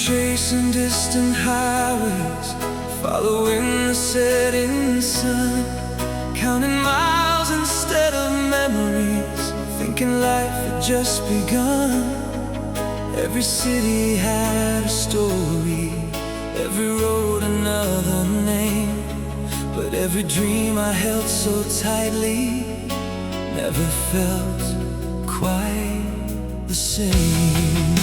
Chasing distant highways, following the setting sun, counting miles instead of memories, thinking life had just begun. Every city had a story, every road another name, but every dream I held so tightly never felt quite the same.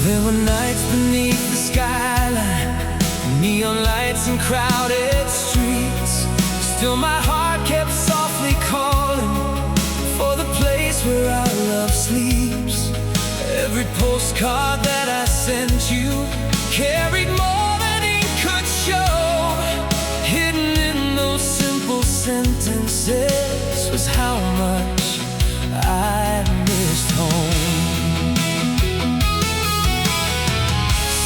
There were nights beneath the skyline, neon lights and crowded streets. Still my heart kept softly calling for the place where our love sleeps. Every postcard that I sent you carried more than ink could show. Hidden in those simple sentences was how much I missed home.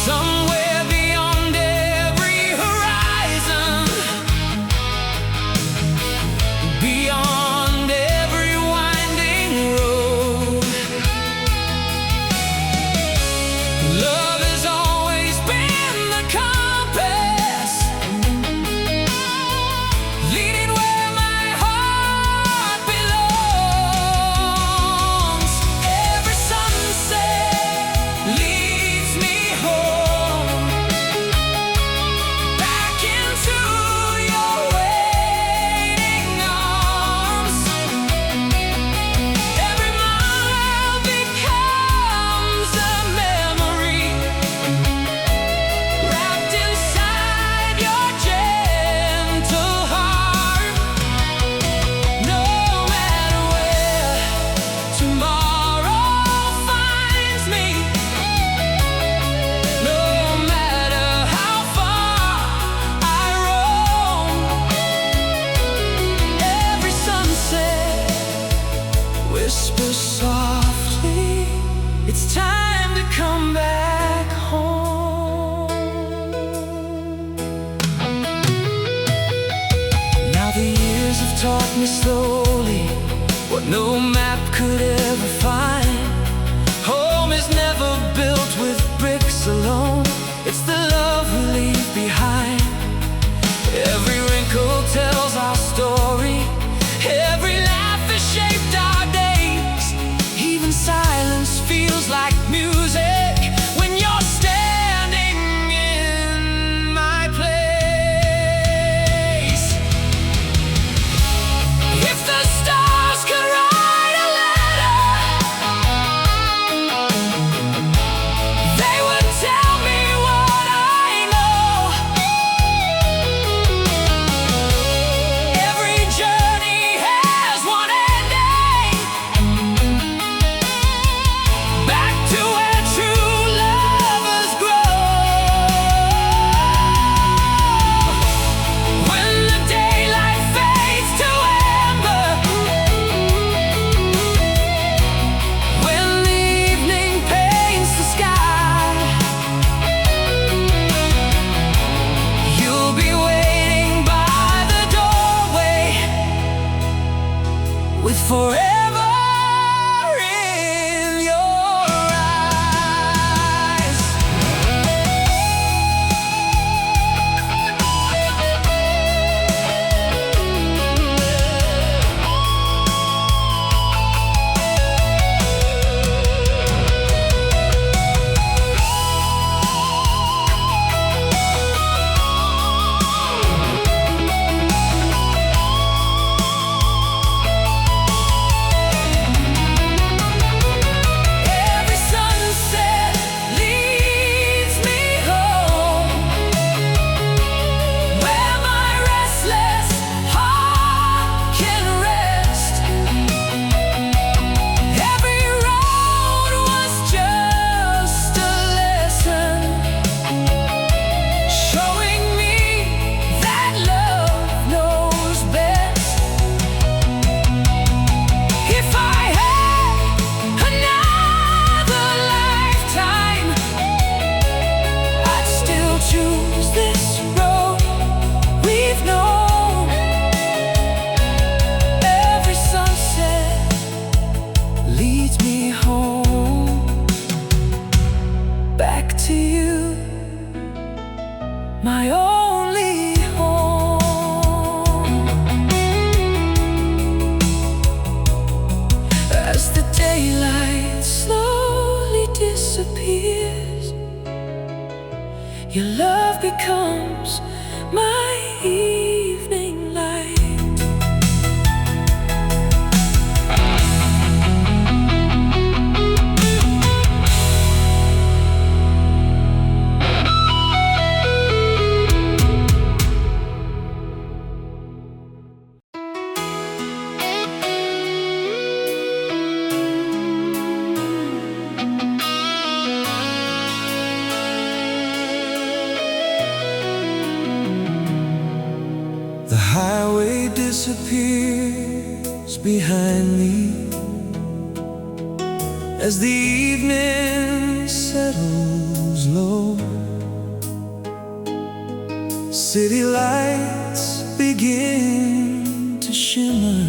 Somewhere beyond every horizon, beyond every winding road, love has always been the compass, leading where my heart belongs. Every sunset leads me home, back into your waiting arms. Every mile becomes a memory, wrapped inside your gentle heart. No matter where tomorrow finds me, no matter how far I roam, every sunset whispers softly, it's time to come back home. Now the years have taught me slowly what no map could ever find. Home is never built with bricks alone, it's the love we leave behind. Every wrinkle tells our story, every laugh has shaped our days. Even silence feels like music when you're standing in my place. If the stars could write a letter, they would tell me what I know. Every journey has one ending, back to where disappears, your love becomes my evening light. The highway disappears behind me as the evening settles low. City lights begin to shimmer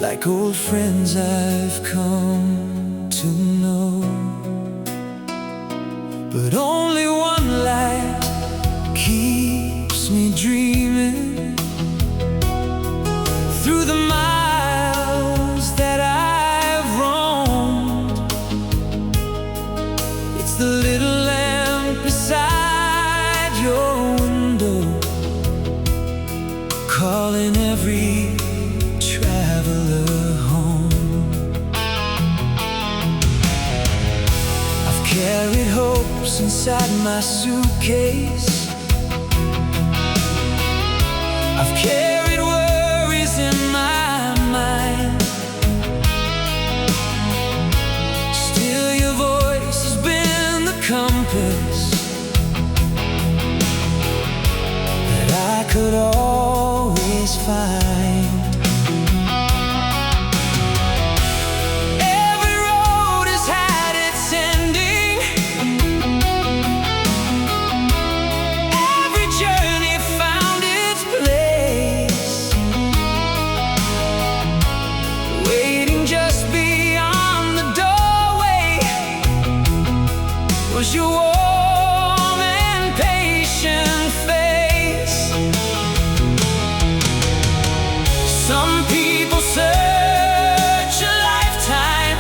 like old friends I've come to know. But only one light keeps me dreaming through the miles that I've roamed. It's the little lamp beside your window, calling every traveler home. I've carried hopes inside my suitcase, I've carried worries in my mind. Still your voice has been the compass that I could always find. Every road has had its ending, every journey found its place. Waiting just beyond the doorway was your warm and patient face. Some people search a lifetime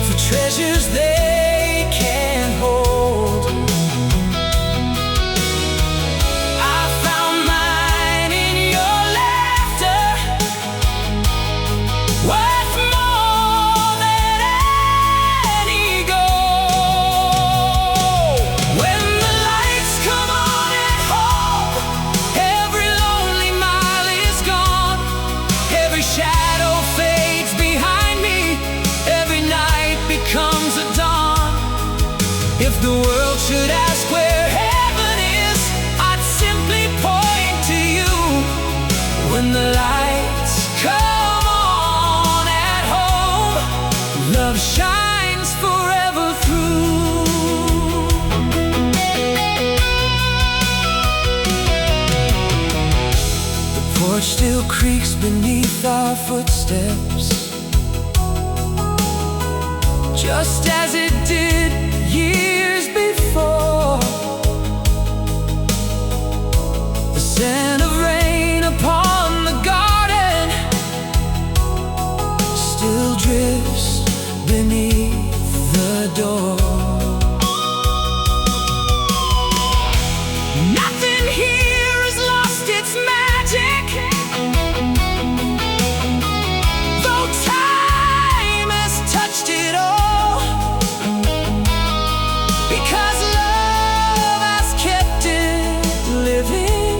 for treasures they can't hold. I found mine in your laughter, worth more than any gold. When the lights come on at home, every lonely mile is gone, every shadow fades behind me, every night becomes a dawn. If the world should ask where heaven is, I'd simply point to you. When the lights come on at home, love shines forever through. The porch still creaks beneath our footsteps, just as it did years before. The scent of rain upon the garden still drifts beneath the door. Nothing here has lost its magic, though time has touched it all, because love has kept it living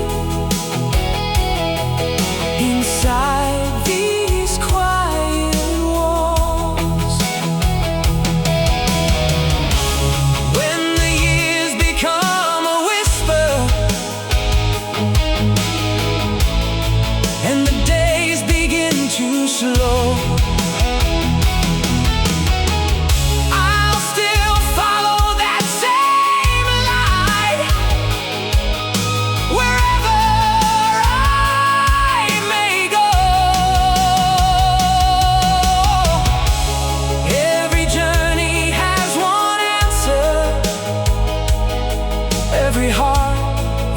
inside these quiet walls. When the years become a whisper and the days begin to slow, I'll still follow that same light wherever I may go. Every journey has one answer, every heart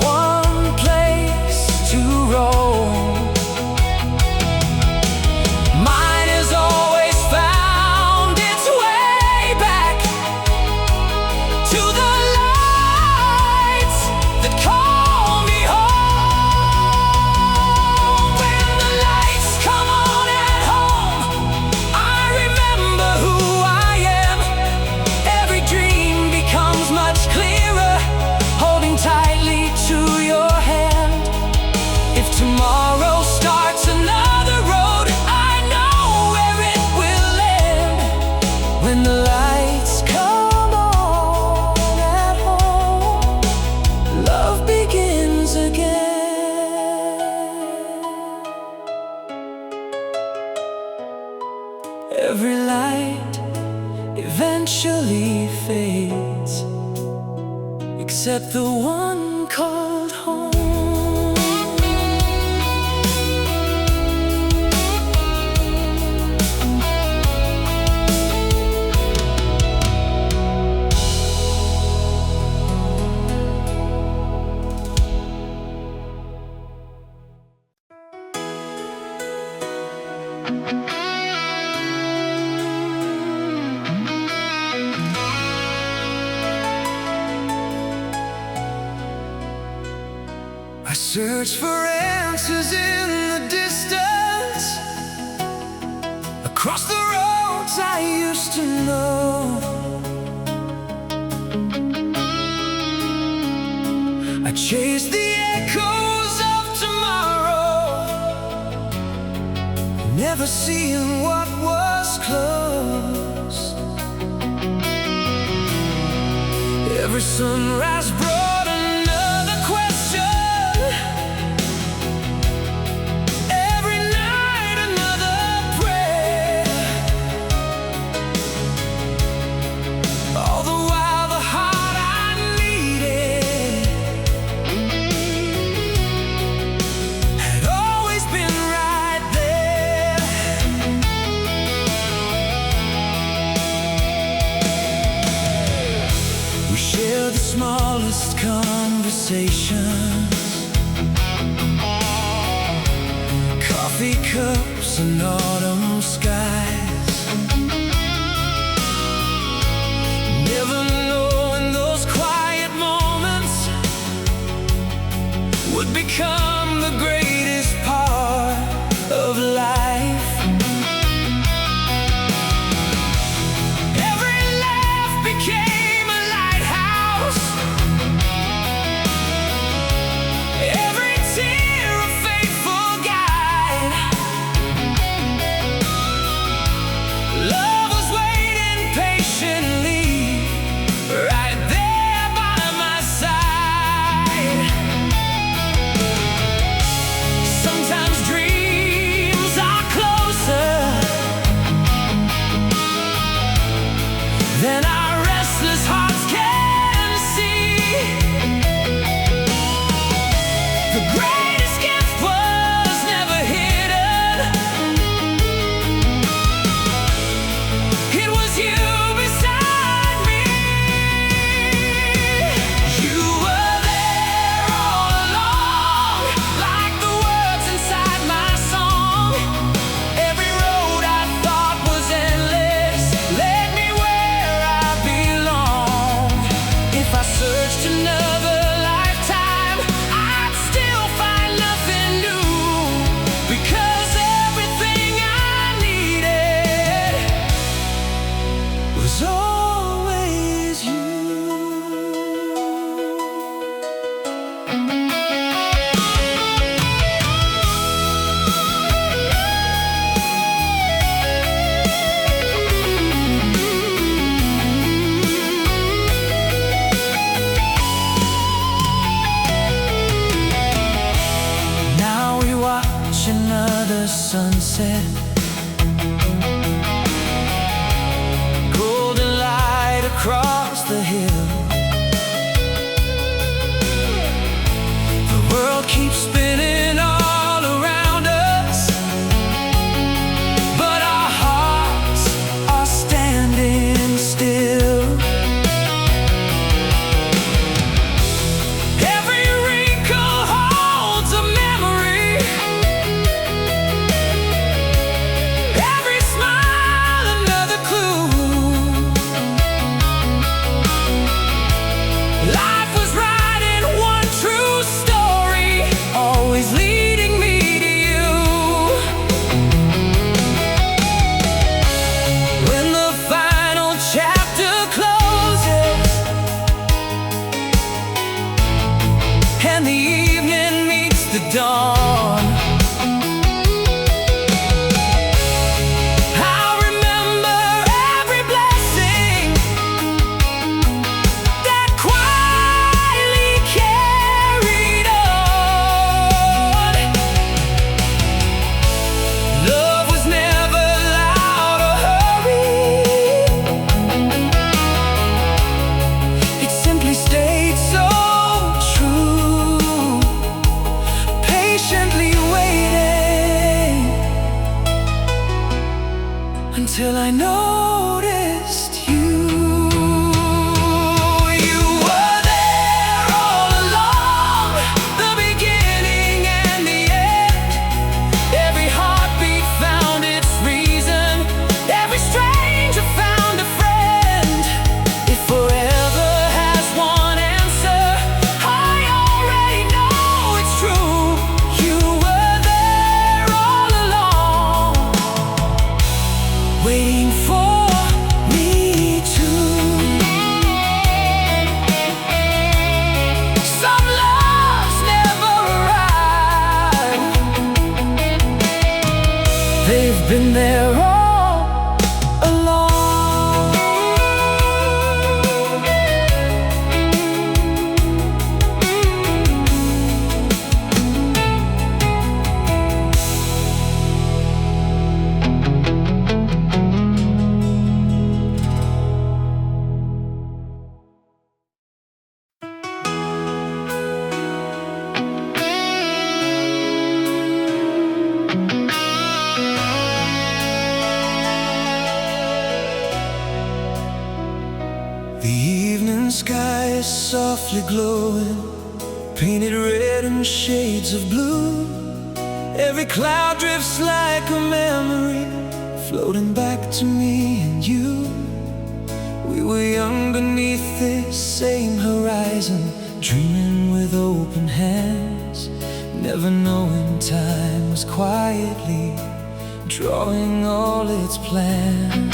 one place to roam. Mine is Every light eventually fades, except the one called home. I search for answers in the distance, across the roads I used to know. I chase the echoes of tomorrow, never seeing what was close. Every sunrise brought another question, every night another prayer. All the while the heart I needed had always been right there. We share the smallest conversations, coffee cups and autumn skies, never knowing those quiet moments would become the greatest part of life. Every laugh became a lighthouse, every tear a faithful guide. until I noticed you. You were there all along, the beginning and the end. Every heartbeat found its reason, every stranger found a friend. If forever has one answer, I already know it's true. You were there all along, waiting for me to. Some loves never arrive, they've been there all along. The evening sky is softly glowing, painted red in shades of blue. Every cloud drifts like a memory, floating back to me and you. We were young beneath this same horizon, dreaming with open hands, never knowing time was quietly drawing all its plans.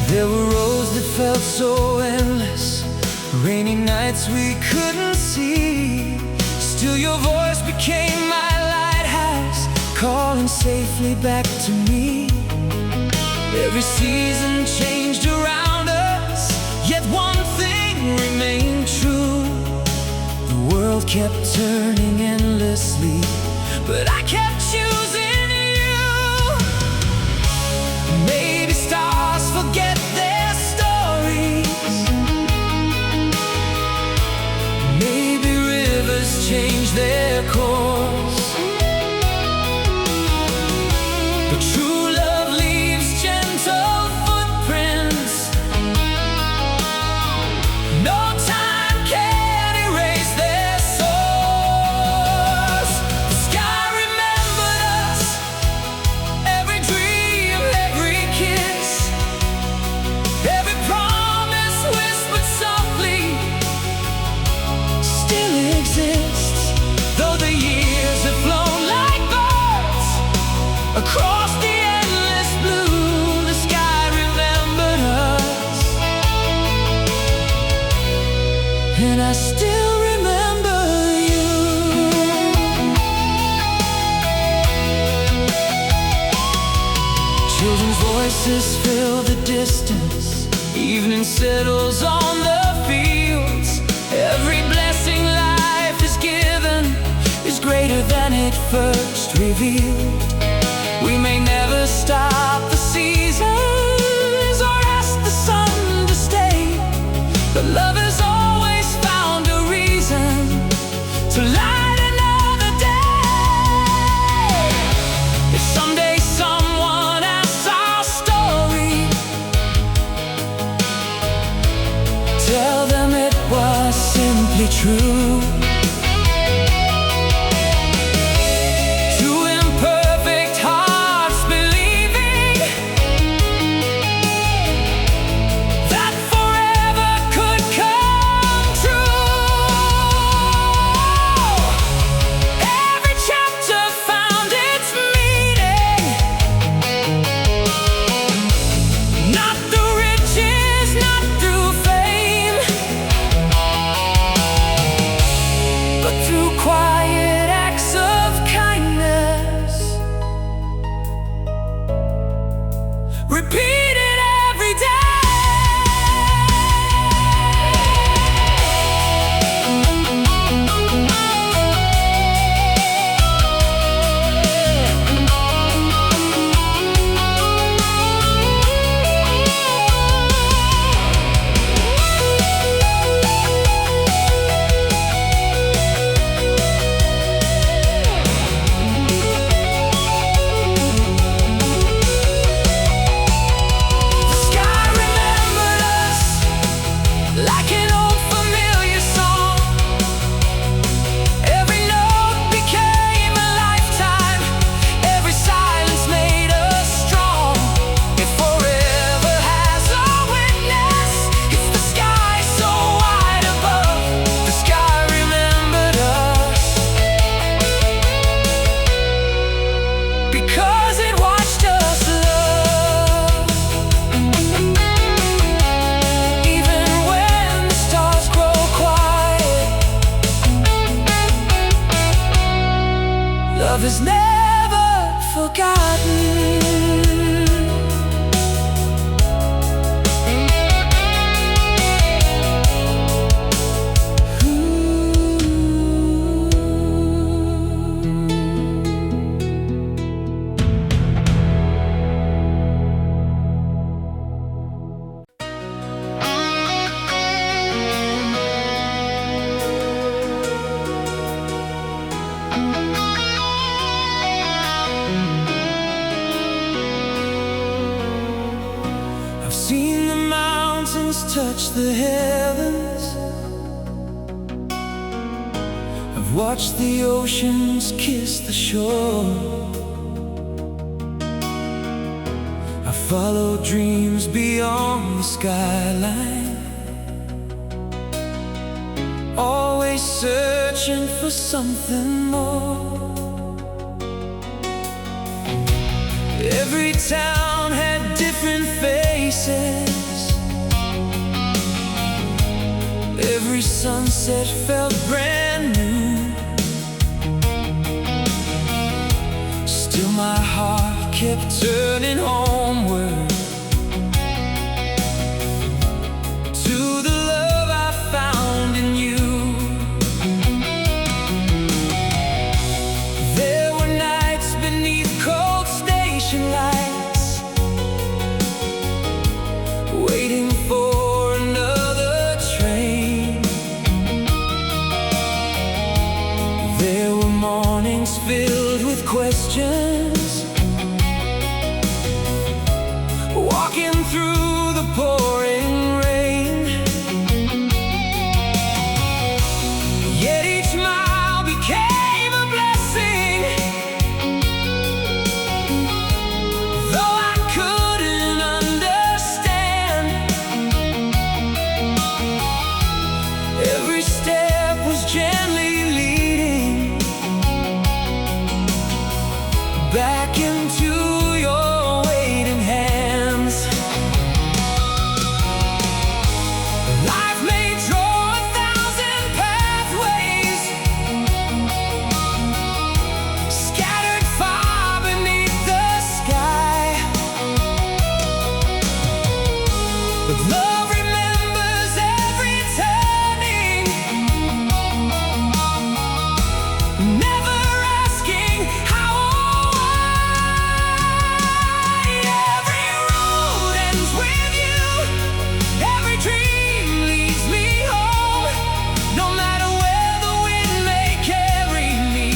There were roads that felt so endless, rainy nights we couldn't see. Still your voice became my lighthouse, calling safely back to me. Every season changed around us, yet one thing remained true. The world kept turning endlessly, but I kept choosing you. Maybe stars forget their stories, maybe rivers change their course, but true love leaves gentle footprints. No time can erase their source. The sky remembered us, every dream, every kiss, every promise whispered softly still exists. Though the years have flown like birds across the endless blue, the sky remembered us, and I still remember you. Children's voices fill the distance, evening settles on the fields. Every blessing life is given is greater than it first revealed. We may never stop the seasons or ask the sun to stay, but love has always found a reason to light another day. If someday someone asks our story, tell them it was simply true. Two imperfect hearts believing that forever could come true. Every chapter found its meaning, not through riches, not through fame, I've seen the mountains touch the heavens. I've watched the oceans kiss the shore. I follow dreams beyond the skyline, always searching for something more. Every town had different faces. Every sunset felt brand new. Still my heart kept turning homeward to the love I found in you. There were nights beneath cold station lights, waiting for another train. There were mornings filled with questions, walking through the pouring rain. Yet each mile became a blessing, though I couldn't understand. Every step was gently leading back into your waiting hands. Life may draw 1,000 pathways, scattered far beneath the sky, but love remembers every turning, never asking how or why. Every road ends with you, every dream leads me home. No matter where the wind may carry me,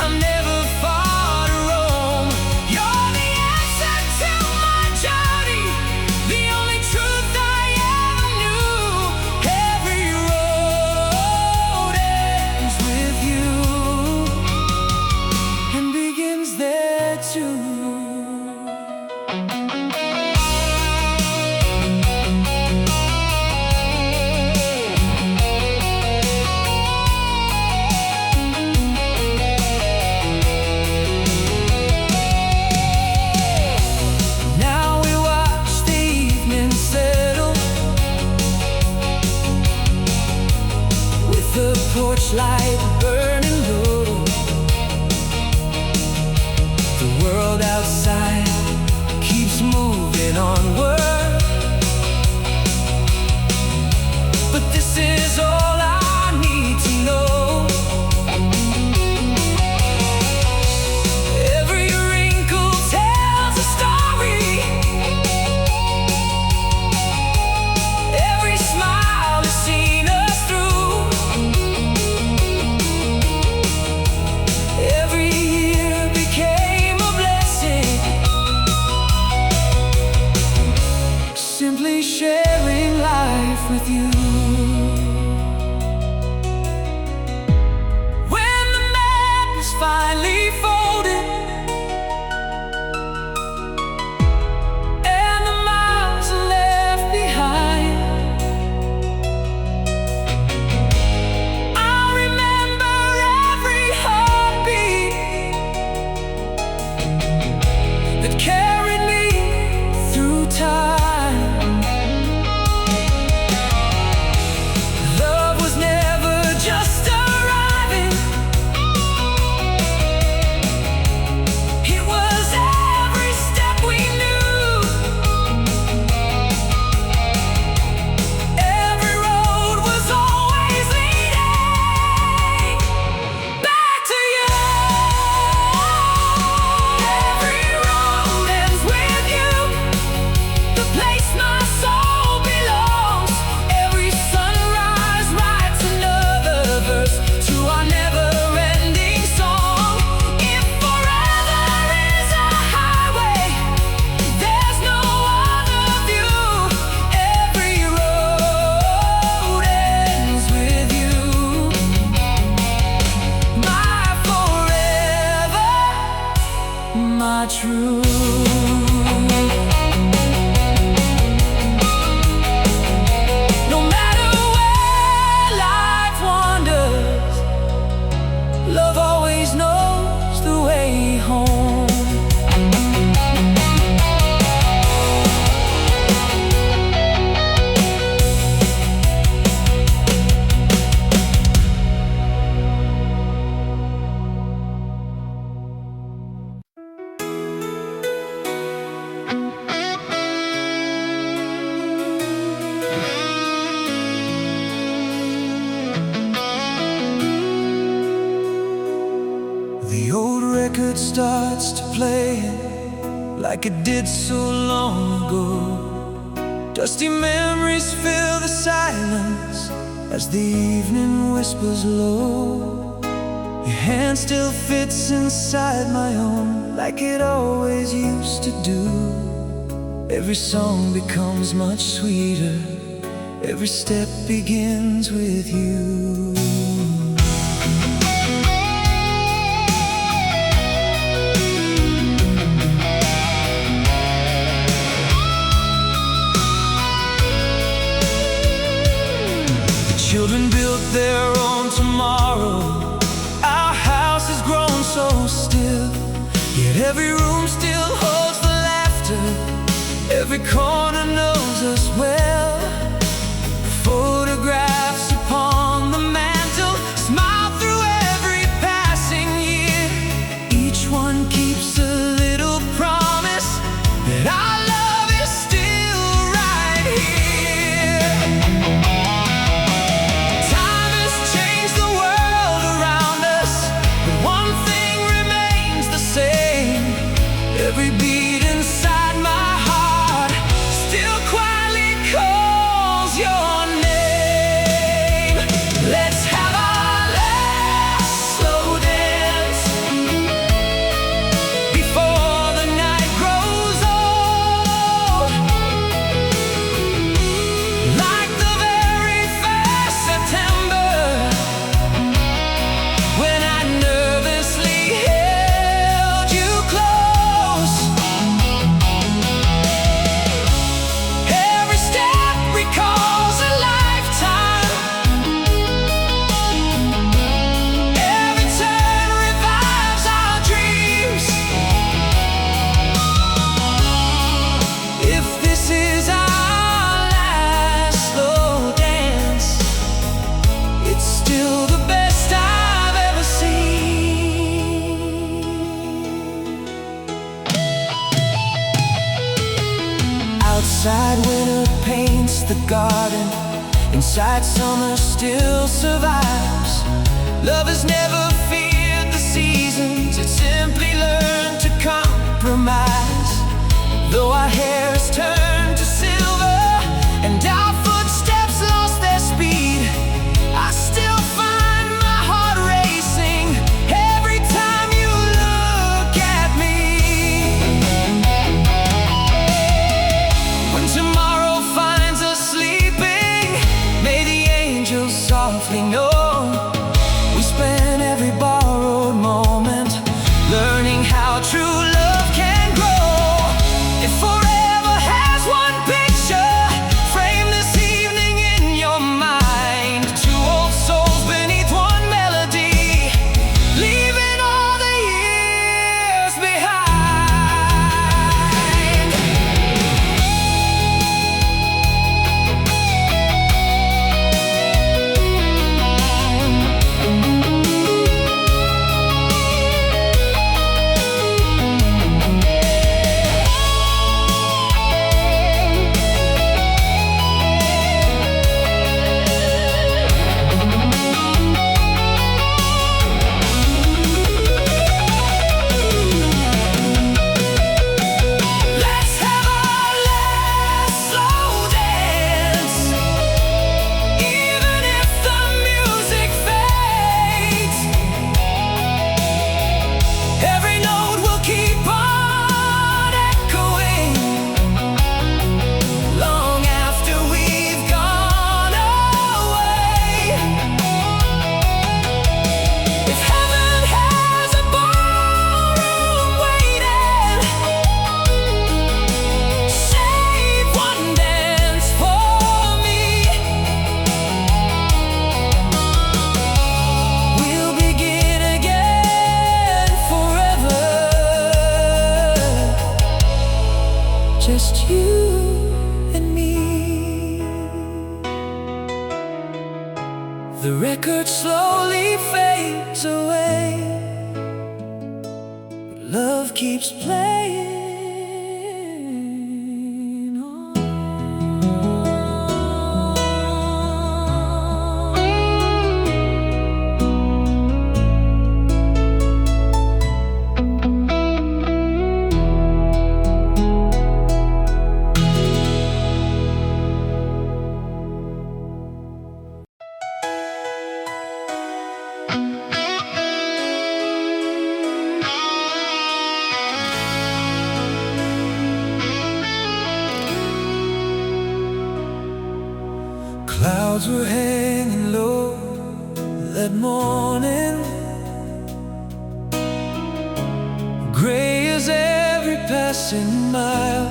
I'm never far to roam. You're the answer to my journey, the only truth I ever knew. Every road ends with you and begins there too. Now we watch the evening settle, with the porch light burning low. The world outside keeps moving onward, but this is all I need to know. Every wrinkle tells a story, every smile has seen us through. Every year became a blessing, simply sharing life with you. When the map is finally folded and the miles are left behind, I'll remember every heartbeat that carried me through time. record starts to play like it did so long ago. Dusty memories fill the silence as the evening whispers low. Your hand still fits inside my own like it always used to do. Every song becomes much sweeter, every step begins with you. Children built their own tomorrow. Our house has grown so still, yet every room still holds the laughter. Every corner knows us well. Photographs upon the mantle smile through every passing year. Each one keeps a little promise that our love is still right here. Time has changed the world around us, but one thing remains the same. Every beat inside my heart still quietly calls your name. Let's have our last slow dance before the night grows old. Like the very first September, when I nervously held you close. Every step recalls a lifetime. Every turn revives our dreams. If this is our last slow dance, it's still the best I've ever seen. Outside winter paints the garden, inside summer still survives. Love has never feared the seasons, it simply learned to compromise. Though our hair has turned to silver and our footsteps lost their speed, I still find my heart racing every time you look at me. When tomorrow finds us sleeping, may the angels softly know we spent every borrowed moment learning how true love can grow. If forever has one picture, frame this evening in your mind. Two old souls beneath one melody, leaving all the years behind. Let's have our last slow dance, even if the music fades. Every note will keep on echoing long after we've gone away. If heaven has a ballroom waiting, save one dance for me. We'll begin again forever, just you and me. The record slowly fades away, but love keeps playing on. Clouds were hanging low that morning, gray as every passing mile.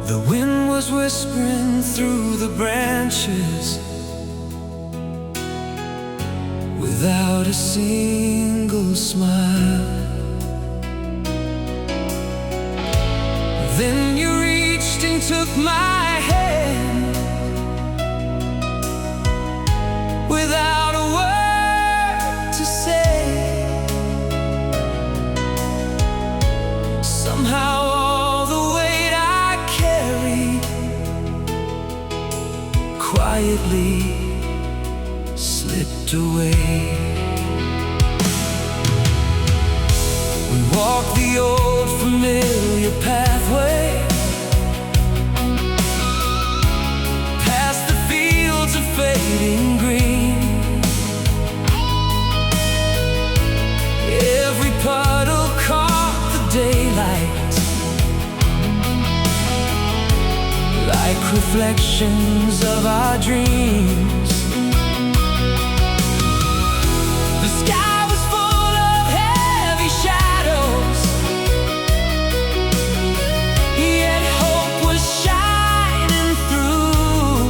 The wind was whispering through the branches without a single smile. Then you reached and took my hand without a word to say. Somehow all the weight I carried quietly slipped away. We walked the old familiar pathway, past the fields of fading green. Every puddle caught the daylight like reflections of our dreams. The sky was full of heavy shadows, yet hope was shining through.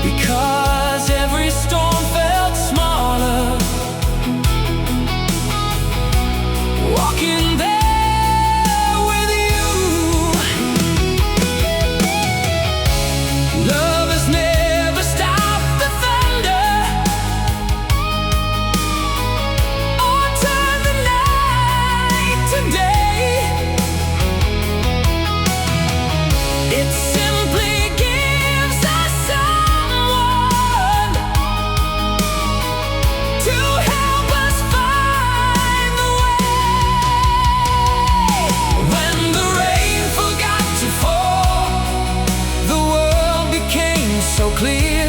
Because every storm felt smaller walking there with you. Love has never stopped the thunder or turned the night to day. It simply gives us someone to help us find the way. When the rain forgot to fall, the world became so clear,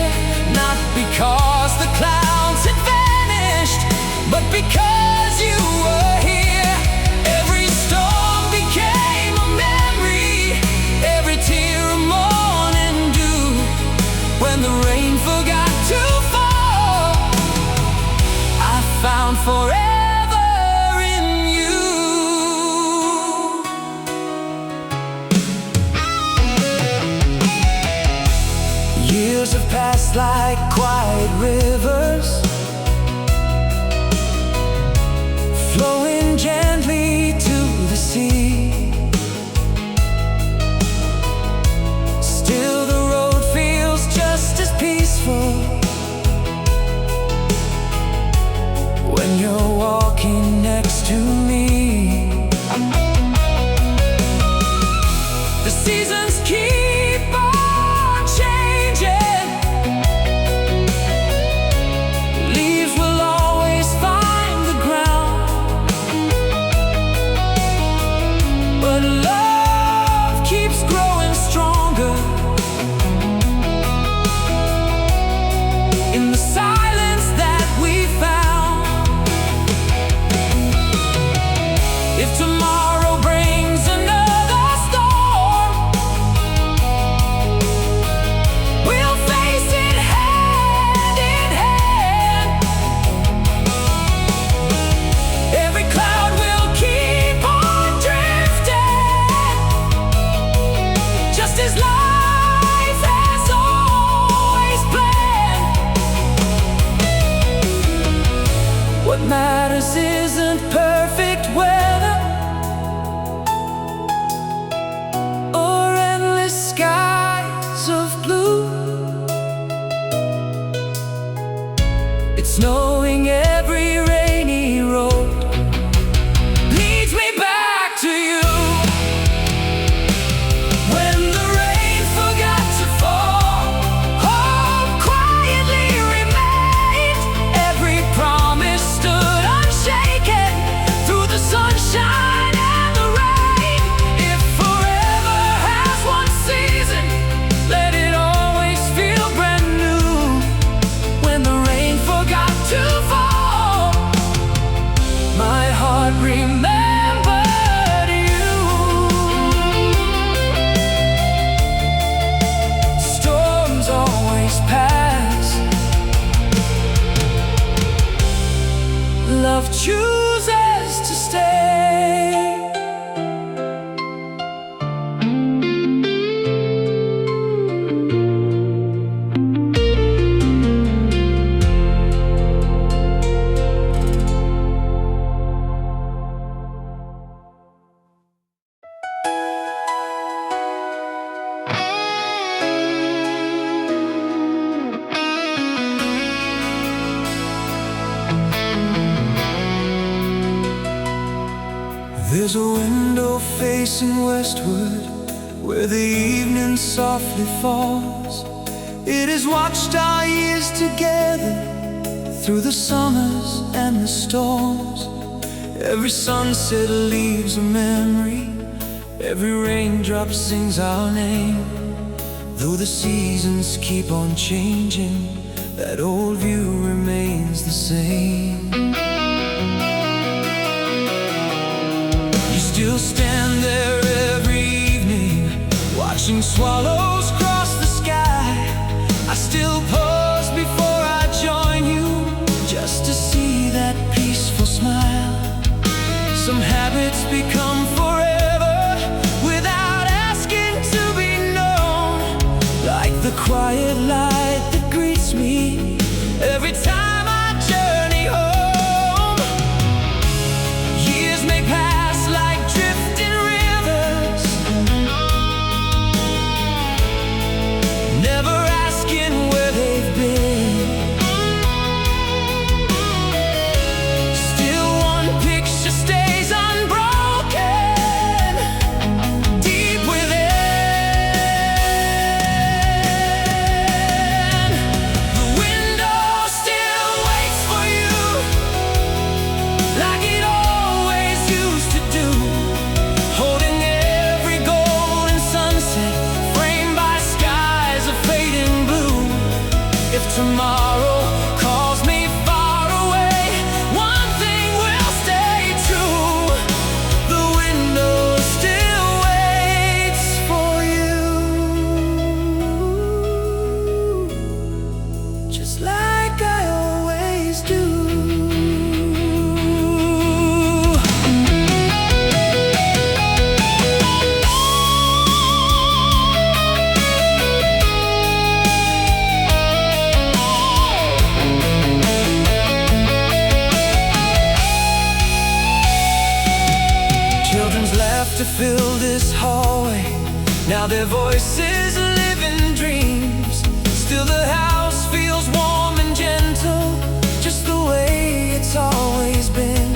not because the clouds had vanished, but because you were here. Every storm became a memory, every tear a morning dew. When the rain forgot to fall, I found forever in you. Years have passed like quiet rivers, flowing gently to the sea. Still the road feels just as peaceful when you're walking next to me. The seasons keep on changing, window facing westward, where the evening softly falls. It has watched our years together, through the summers and the storms. Every sunset leaves a memory, every raindrop sings our name. Though the seasons keep on changing, that old view remains the same. You still stand there every evening, watching swallows cross the sky. I still pause before I join you, just to see that peaceful smile. Some habits become forever, without asking to be known, like the quiet light that greets me every time I journey home. Years may pass like drifting rivers, never asking where they've been. Still one picture stays unbroken, deep within. The window still waits for you, like it always used to do, holding every golden sunset, framed by skies of fading blue. If tomorrow calls me far away, one thing will stay true: the window still waits for you, just like I always do. Children's laughter fill this hallway, now their voices live in dreams. Still the house feels warm and gentle, just the way it's always been.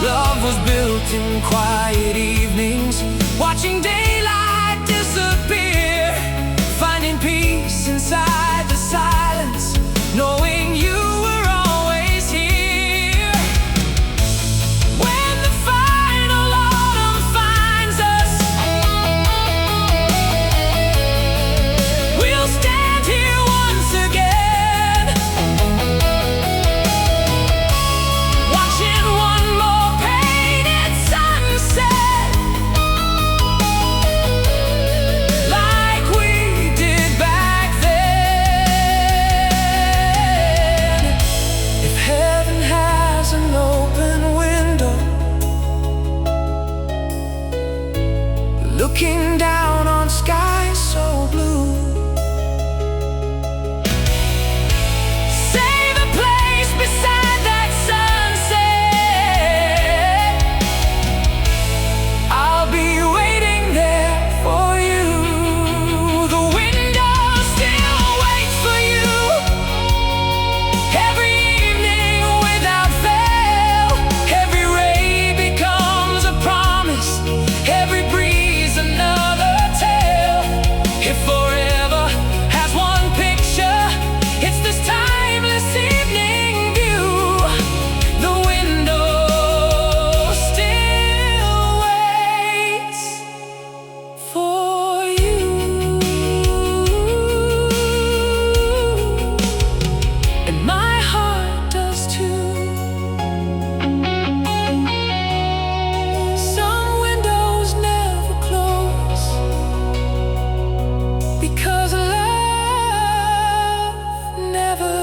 Love was built in quiet evenings, watching daylight disappear, finding peace inside the silence, knowing you were always here. When the final autumn finds us, we'll stand here once again, watching one more painted sunset, like we did back then. If heaven has an open window, looking down on skies so blue, save a place beside that sunset. I'll be waiting there for you. The window still waits for you, every evening without fail. Every ray becomes a promise, every breeze another tale. If forever has one picture, it's this timeless evening view. The window still waits for you, and my heart does too. Some windows never close, because love never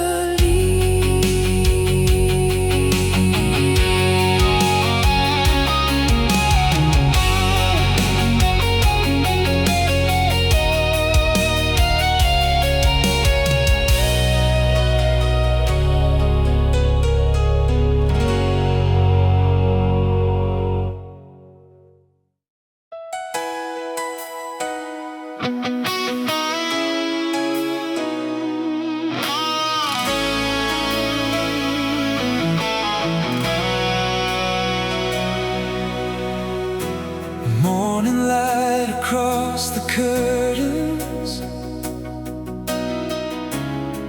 draws the curtains,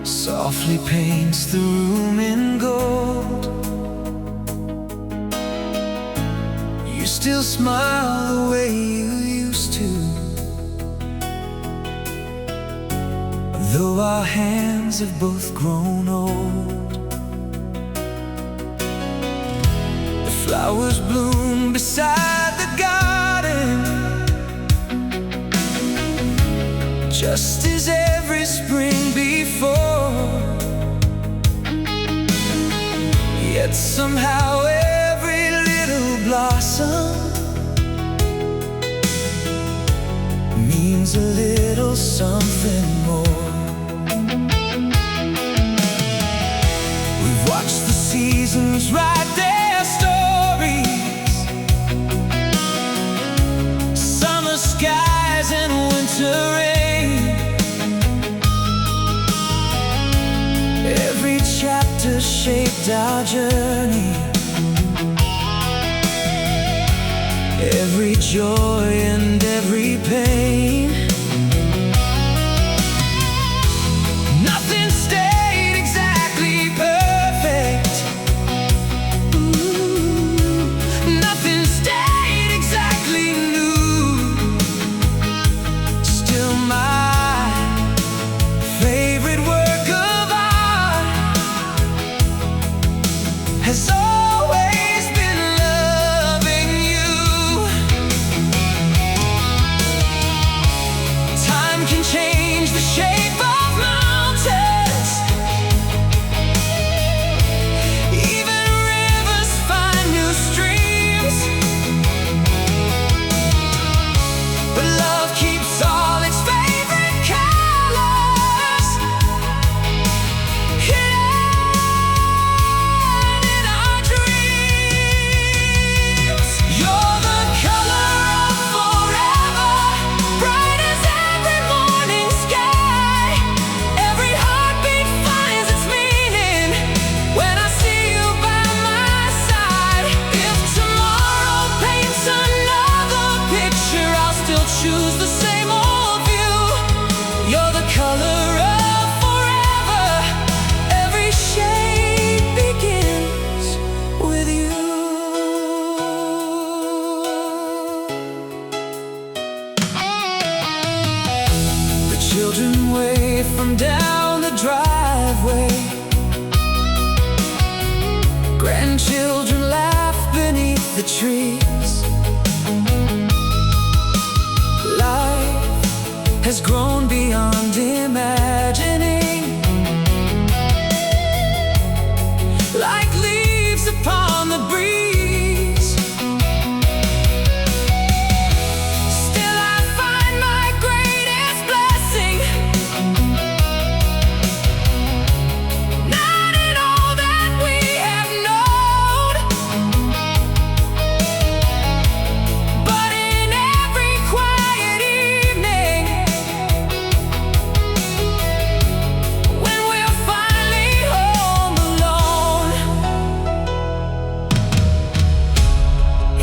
softly paints the room in gold. You still smile the way you used to, though our hands have both grown old. The flowers bloom beside the garden, just as every spring before. Yet somehow every little blossom means a little something more. We've watched the seasons write their stories, summer skies and winter rain. Every chapter shaped our journey, every joy and every pain. Nothing stayed exactly perfect. Nothing stayed exactly new. Still my favorite work of art has always been loving you. Time can change the shape of mountains, even rivers find new streams, but love keeps all its favorite colors hidden in our dreams. You're the color of forever, bright as every morning sky. Every heartbeat finds its meaning when I see you by my side. If tomorrow paints another picture, I'll still choose the same old view. You're the color of forever. Every shade begins with you. The children wave from down the driveway, grandchildren laugh beneath the trees. Life has grown beyond imagining, like leaves upon the breeze. Still I find my greatest blessing not in all that we have known, but in every quiet evening when we're finally home alone.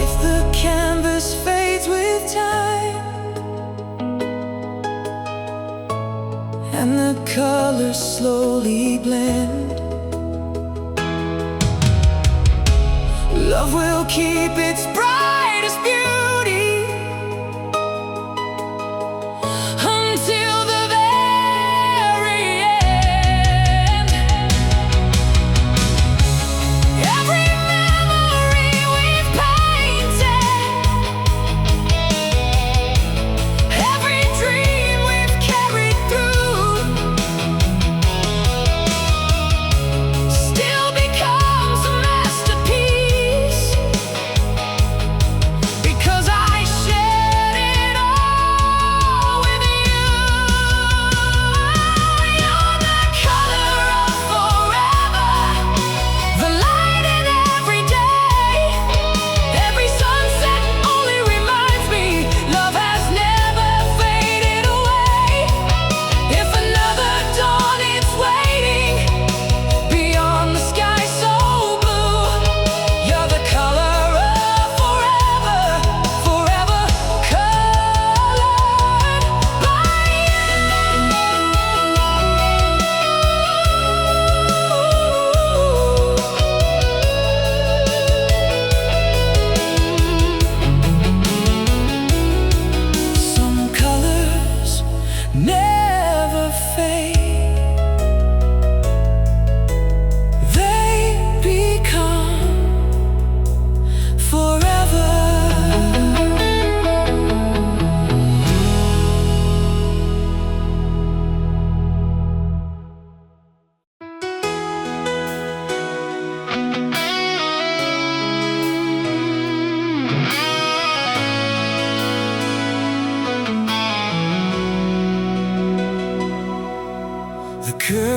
If the canvas fades with time and the colors slowly blend, love will keep its brightest beauty until the very end. Every memory we've painted, every dream we've carried through, still becomes a masterpiece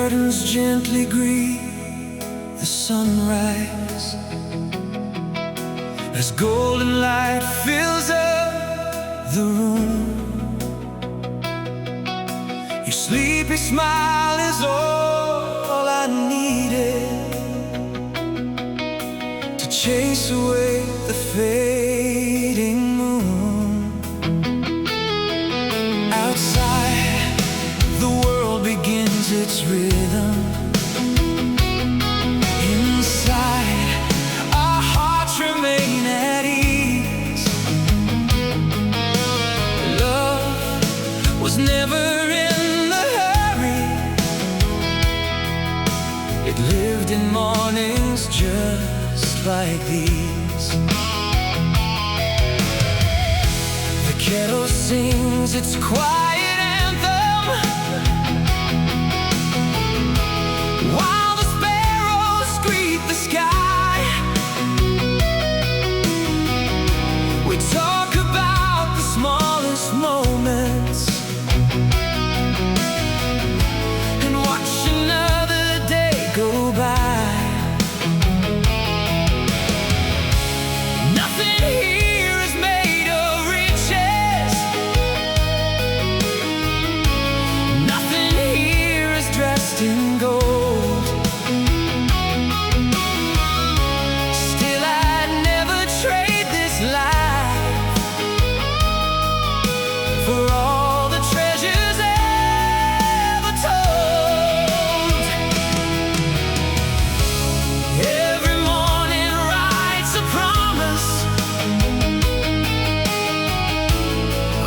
curtains gently greet the sunrise as golden light fills up the room. Your sleepy smile is all I needed to chase away the fading moon. Outside, the world begins its rhythm. Inside, our hearts remain at ease. Love was never in the hurry. It lived in mornings just like these. The kettle sings its quiet anthem, while the sparrows greet the sky. We talk about the smallest moments and watch another day go by. Nothing here is made of riches. Nothing here is dressed in gold. Still, I'd never trade this life for all the treasures ever told. Every morning writes a promise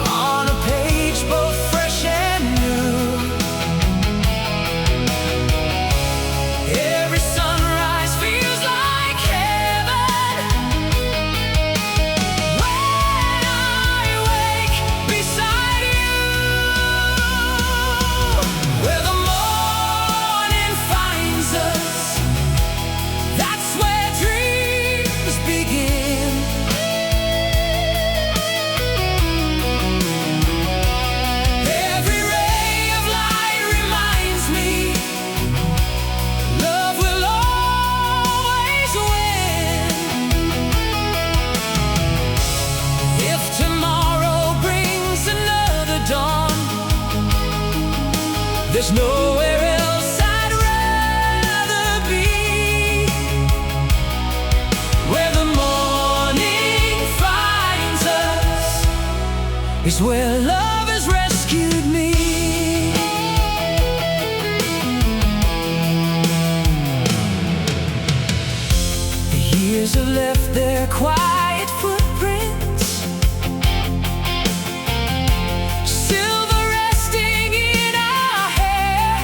on a page both fresh and new. Every sunrise feels like heaven when I wake beside you. Where the morning finds us, that's where dreams begin. Every ray of light reminds me love will always win. If tomorrow brings another dawn, there's nowhere else I'd rather be. Where the morning finds us is where love has rescued me. The years have left their quiet footprints, silver resting in our hair.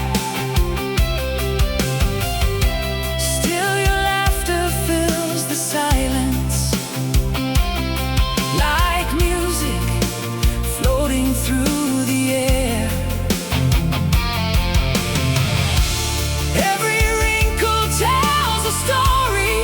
Still, your laughter fills the silence like music floating through the air. Every wrinkle tells a story,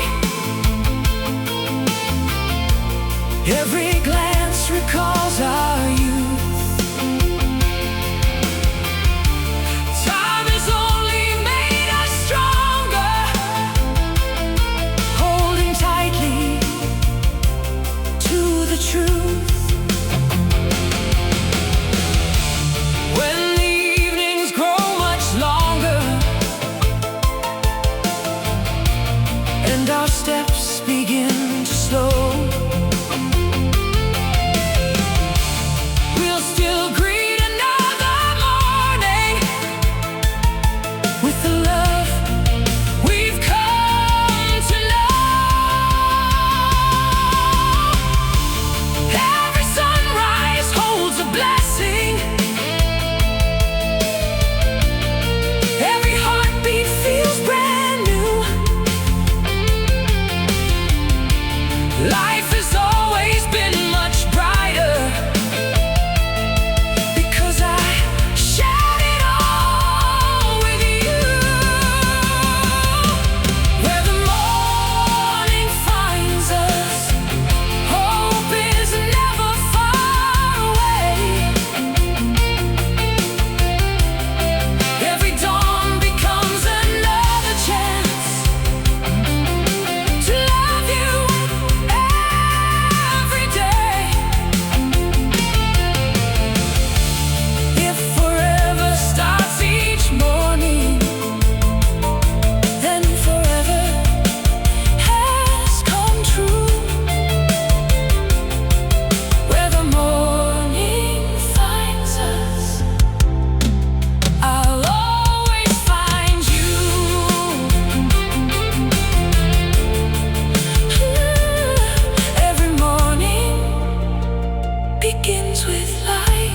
begins with light.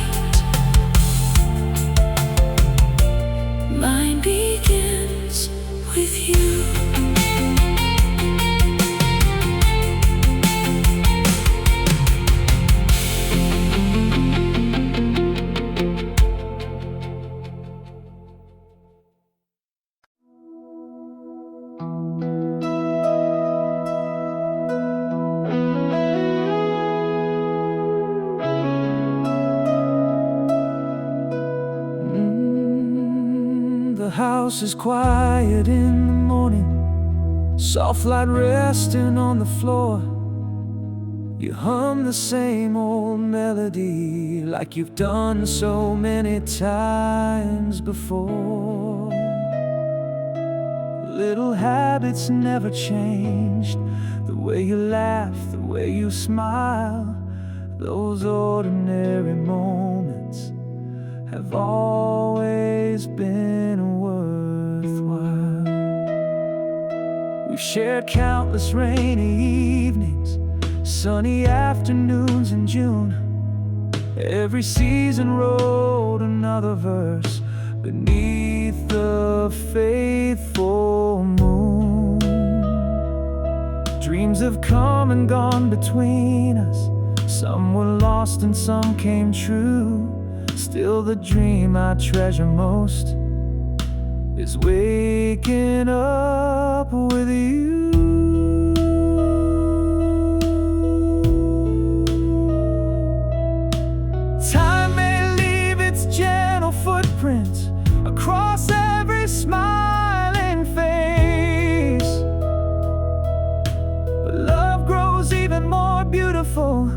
Mine begins with you. The house is quiet in the morning, soft light resting on the floor. You hum the same old melody like you've done so many times before. Little habits never changed, the way you laugh, the way you smile. Those ordinary moments have always been worthwhile. We've shared countless rainy evenings, sunny afternoons in June. Every season wrote another verse beneath the faithful moon. Dreams have come and gone between us, some were lost and some came true. Still the dream I treasure most is waking up with you. Time may leave its gentle footprints across every smiling face, but love grows even more beautiful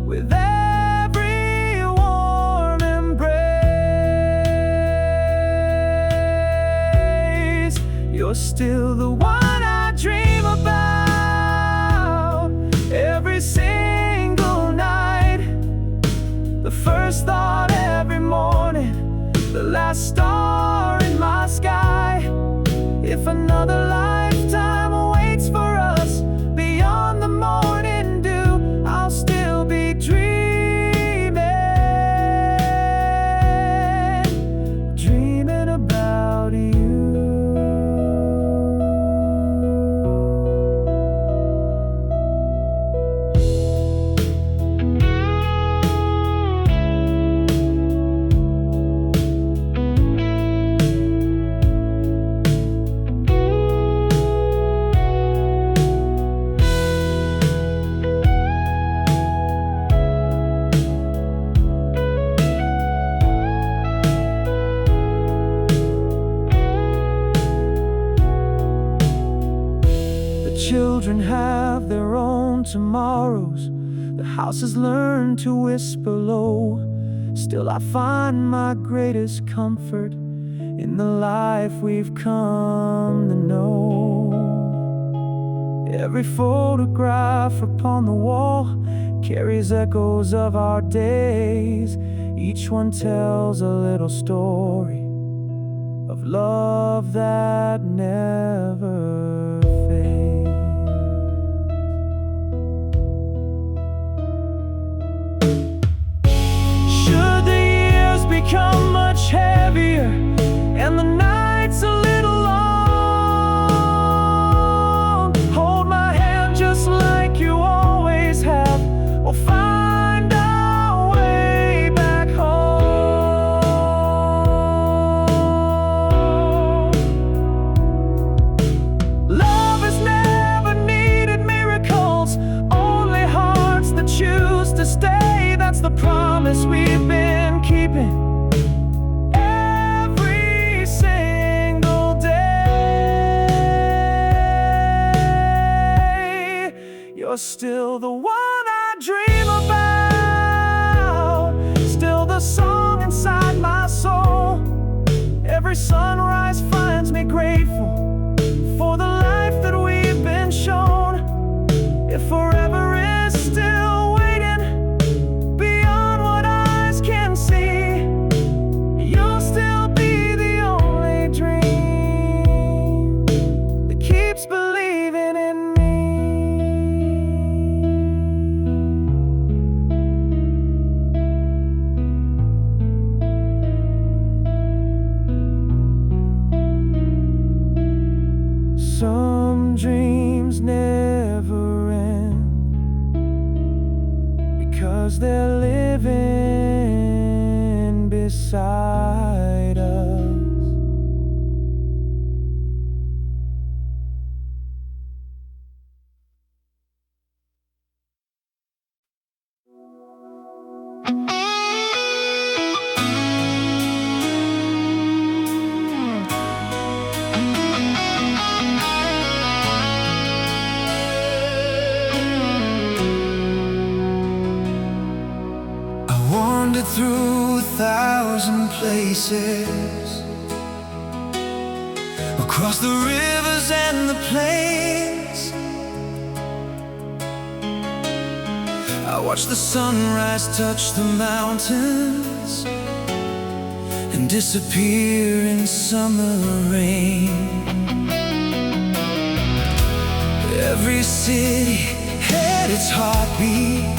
with every warm embrace. You're still the one I dream about every single night, the first thought every morning, the last star in my sky. If another lifetime awaits for us beyond the morning dew, I'll still be dreaming about you. Children have their own tomorrows, the house has learned to whisper low. Still I find my greatest comfort in the life we've come to know. Every photograph upon the wall carries echoes of our days. Each one tells a little story of love that never fades. Should the years become much heavier and the nights a little long, hold my hand just like you always have. We'll find our way back home. Love has never needed miracles, only hearts that choose to stay. That's the promise we've been keeping every single day. You're still the one I dream about, still the song inside my soul. Every sunrise finds me grateful for the life that we've been shown. If forever is still waiting beyond what eyes can see, you'll still be the only dream that keeps believing in me. they're living beside us. Wandered through 1,000 places, across the rivers and the plains. I watched the sunrise touch the mountains and disappear in summer rain. Every city had its heartbeat,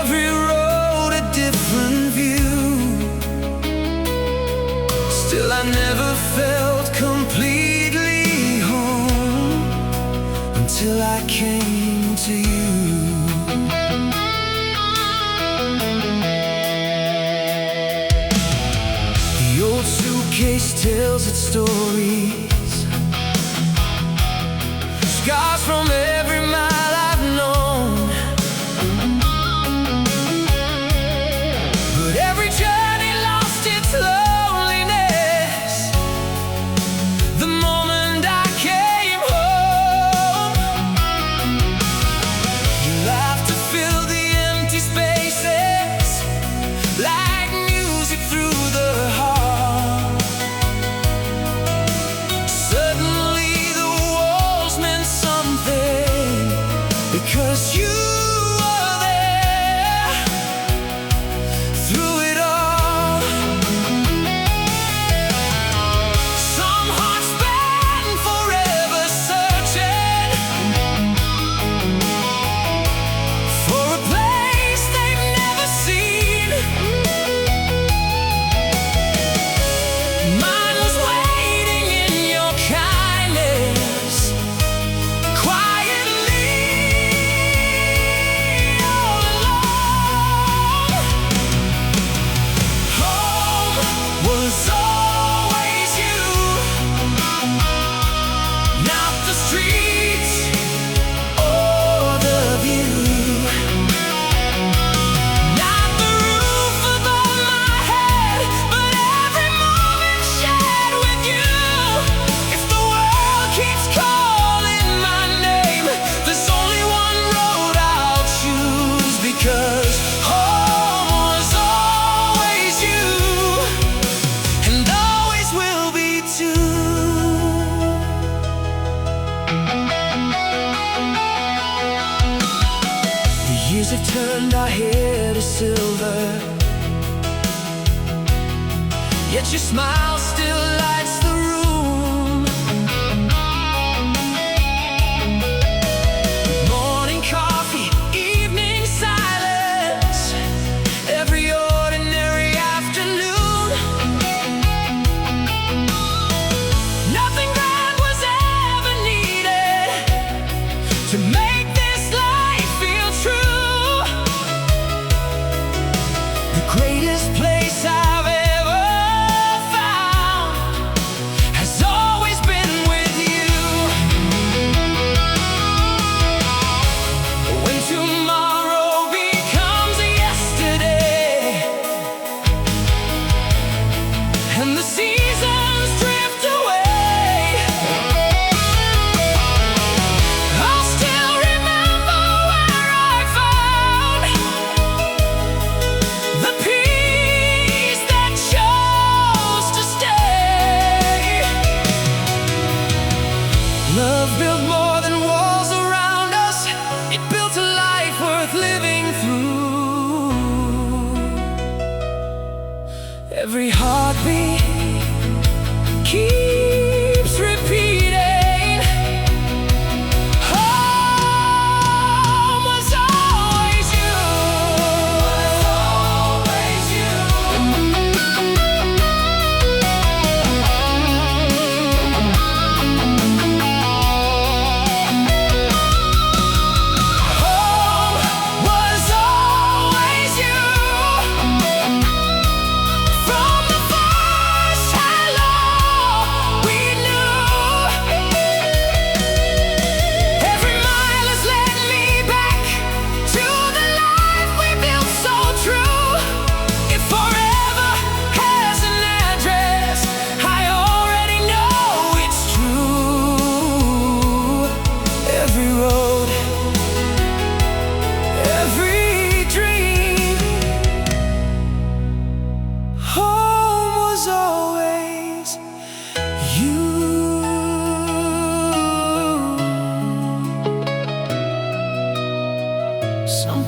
every road a different view. Still I never felt completely home until I came to you. The old suitcase tells its stories, scars from every mile I've known. Because you were there through it all. Some hearts spend forever searching for a place they've never seen. Mine was waiting in your kindness, quietly. Was always you, not the streets or the view, not the roof above my head, but every moment shared with you. If the world keeps calling my name, there's only one road I'll choose, because home was always you. Years have turned our hair to silver, yet your smile still lights the room. Morning coffee, evening silence, every ordinary afternoon. Nothing grand was ever needed to make this life feel true. The greatest place I've ever found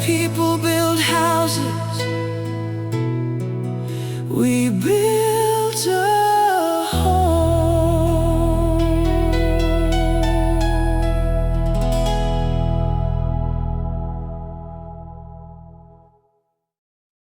people